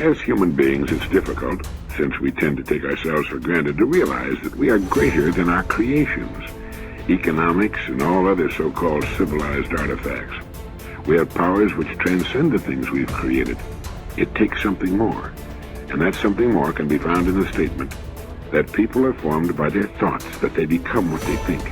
As human beings, it's difficult, since we tend to take ourselves for granted, to realize that we are greater than our creations, economics, and all other so-called civilized artifacts. We have powers which transcend the things we've created. It takes something more, and that something more can be found in the statement that people are formed by their thoughts, that they become what they think.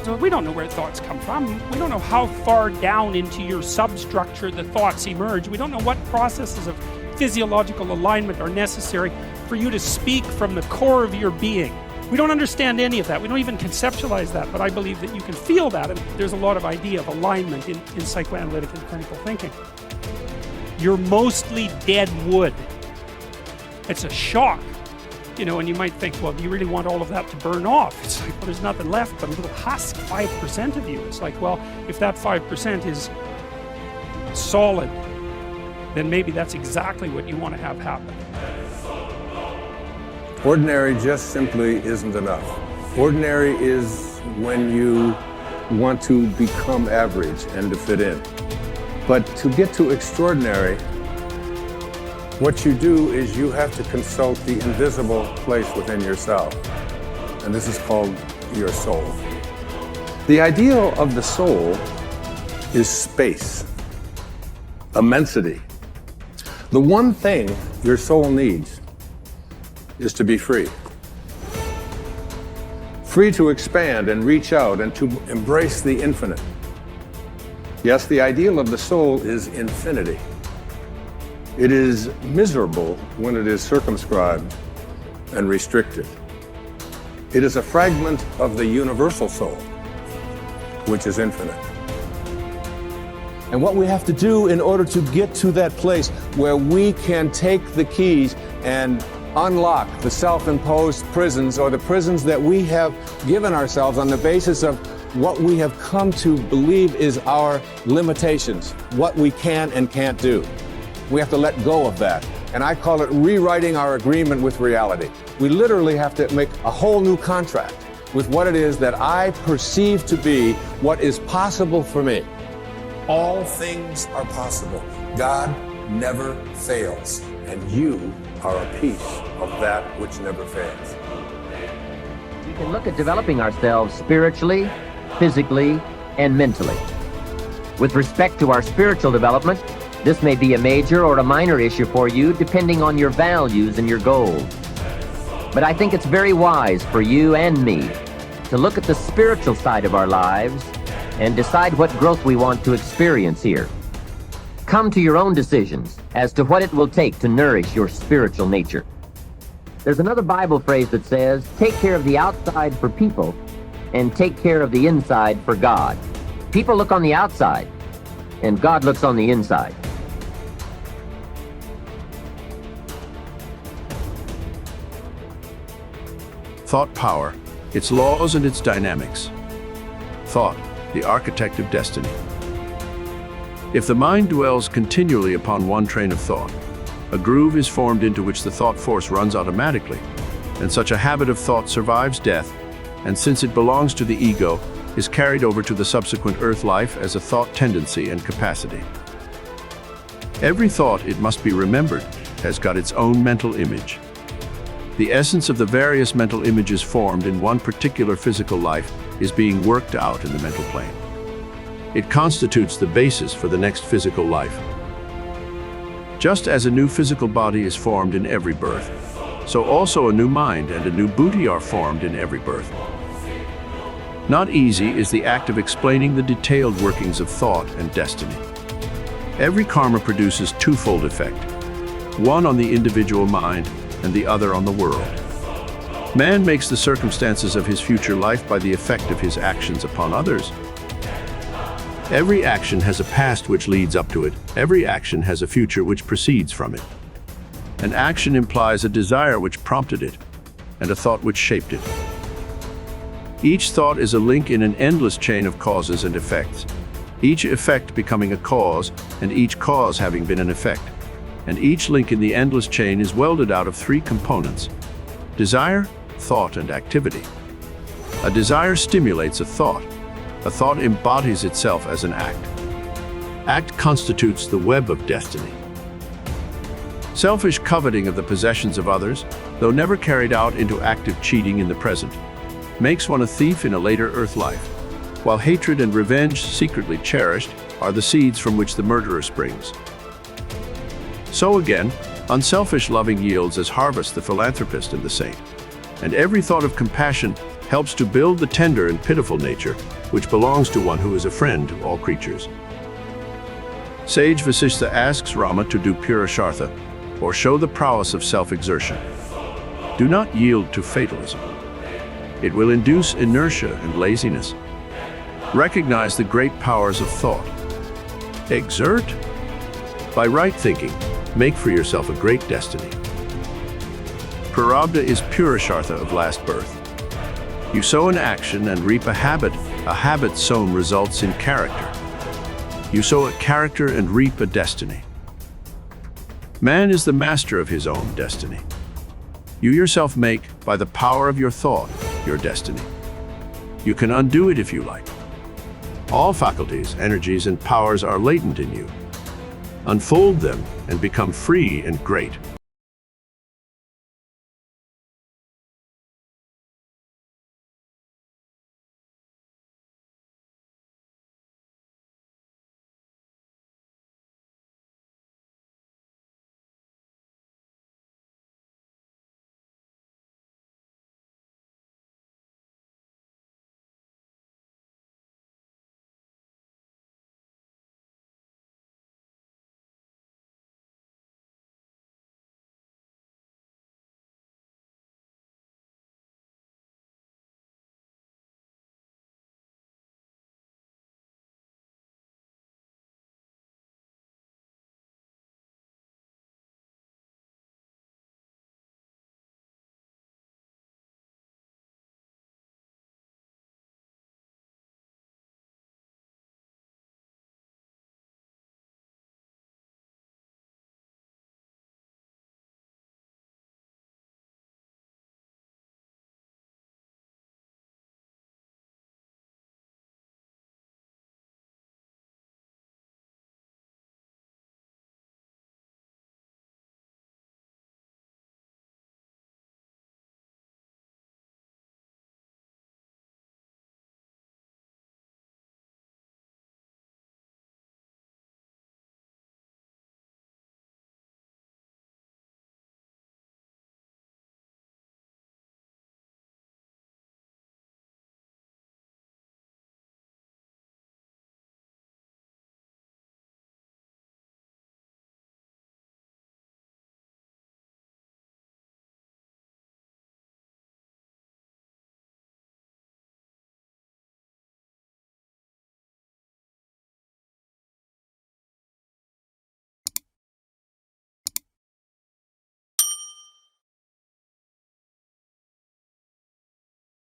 So we don't know where thoughts come from. We don't know how far down into your substructure the thoughts emerge. We don't know what processes of physiological alignment are necessary for you to speak from the core of your being. We don't understand any of that. We don't even conceptualize that, but I believe that you can feel that, and there's a lot of idea of alignment in psychoanalytic and clinical thinking. You're mostly dead wood. It's a shock. You know, and you might think, well, do you really want all of that to burn off? It's like, well, there's nothing left but a little husk, 5% of you. It's like, well, if that 5% is solid, then maybe that's exactly what you want to have happen. Ordinary just simply isn't enough. Ordinary is when you want to become average and to fit in. But to get to extraordinary, what you do is you have to consult the invisible place within yourself. And this is called your soul. The ideal of the soul is space, immensity. The one thing your soul needs is to be free. Free to expand and reach out and to embrace the infinite. Yes, the ideal of the soul is infinity. It is miserable when it is circumscribed and restricted. It is a fragment of the universal soul, which is infinite. And what we have to do in order to get to that place where we can take the keys and unlock the self-imposed prisons, or the prisons that we have given ourselves on the basis of what we have come to believe is our limitations, what we can and can't do. We have to let go of that. And I call it rewriting our agreement with reality. We literally have to make a whole new contract with what it is that I perceive to be what is possible for me. All things are possible. God never fails, and you are a piece of that which never fails. We can look at developing ourselves spiritually, physically, and mentally. With respect to our spiritual development, this may be a major or a minor issue for you depending on your values and your goals. But I think it's very wise for you and me to look at the spiritual side of our lives and decide what growth we want to experience here. Come to your own decisions as to what it will take to nourish your spiritual nature. There's another Bible phrase that says, take care of the outside for people and take care of the inside for God. People look on the outside and God looks on the inside. Thought power, its laws and its dynamics. Thought, the architect of destiny. If the mind dwells continually upon one train of thought, a groove is formed into which the thought force runs automatically, and such a habit of thought survives death, and since it belongs to the ego, is carried over to the subsequent earth life as a thought tendency and capacity. Every thought, it must be remembered, has got its own mental image. The essence of the various mental images formed in one particular physical life is being worked out in the mental plane. It constitutes the basis for the next physical life. Just as a new physical body is formed in every birth, so also a new mind and a new booty are formed in every birth. Not easy is the act of explaining the detailed workings of thought and destiny. Every karma produces twofold effect, one on the individual mind and the other on the world. Man makes the circumstances of his future life by the effect of his actions upon others. Every action has a past which leads up to it. Every action has a future which proceeds from it. An action implies a desire which prompted it, and a thought which shaped it. Each thought is a link in an endless chain of causes and effects, each effect becoming a cause, and each cause having been an effect. And each link in the endless chain is welded out of three components: desire, thought, and activity. A desire stimulates a thought. A thought embodies itself as an act. Act constitutes the web of destiny. Selfish coveting of the possessions of others, though never carried out into active cheating in the present, makes one a thief in a later earth life, while hatred and revenge secretly cherished are the seeds from which the murderer springs. So again, unselfish loving yields as harvest the philanthropist and the saint, and every thought of compassion helps to build the tender and pitiful nature which belongs to one who is a friend to all creatures. Sage Vasishtha asks Rama to do Purushartha, or show the prowess of self-exertion. Do not yield to fatalism. It will induce inertia and laziness. Recognize the great powers of thought. Exert. By right thinking, make for yourself a great destiny. Prarabdha is Purushartha of last birth. You sow an action and reap a habit. A habit sown results in character. You sow a character and reap a destiny. Man is the master of his own destiny. You yourself make, by the power of your thought, your destiny. You can undo it if you like. All faculties, energies, and powers are latent in you. Unfold them and become free and great.